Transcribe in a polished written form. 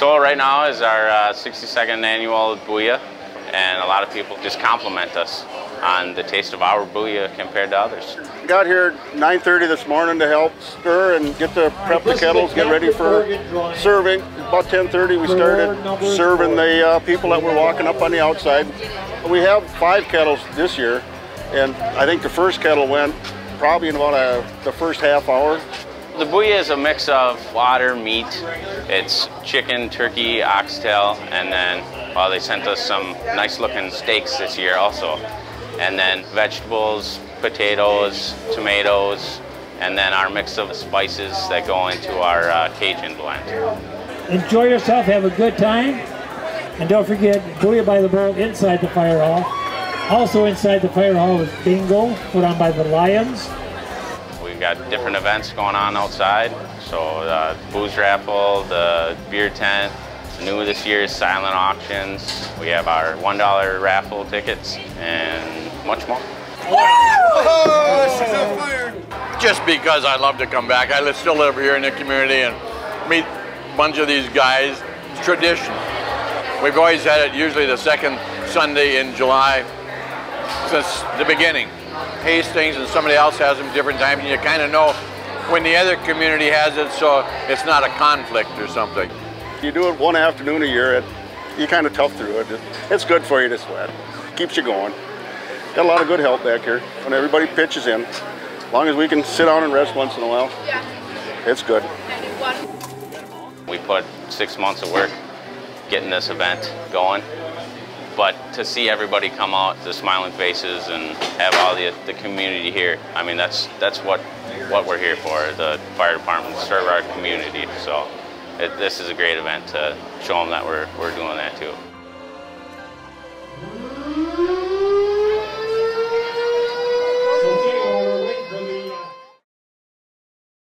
So right now is our 62nd annual Booyah, and a lot of people just compliment us on the taste of our Booyah compared to others. Got here at 9:30 this morning to help stir and get to prep the kettles, get ready for serving. About 10:30 we started serving the people that were walking up on the outside. We have 5 kettles this year, and I think the first kettle went probably in about the first half hour. The Booyah is a mix of water, meat. It's chicken, turkey, oxtail, and then they sent us some nice looking steaks this year also. And then vegetables, potatoes, tomatoes, and then our mix of spices that go into our Cajun blend. Enjoy yourself, have a good time, and don't forget Booyah by the Bowl inside the fire hall. Also inside the fire hall is bingo put on by the Lions. We've got different events going on outside, so the booze raffle, the beer tent. New this year is silent auctions. We have our $1 raffle tickets and much more. Oh, she's on fire. Just because I love to come back. I still live here in the community and meet a bunch of these guys. It's tradition. We've always had it usually the second Sunday in July since the beginning. Hastings and somebody else has them different times, and you kind of know when the other community has it, so it's not a conflict or something. You do it one afternoon a year, you kind of tough through it. It's good for you to sweat. Keeps you going. Got a lot of good help back here when everybody pitches in. As long as we can sit down and rest once in a while, it's good. We put 6 months of work getting this event going, but to see everybody come out, the smiling faces, and have all the community here, I mean, that's what we're here for, the fire department, to serve our community. So this is a great event to show them that we're doing that too.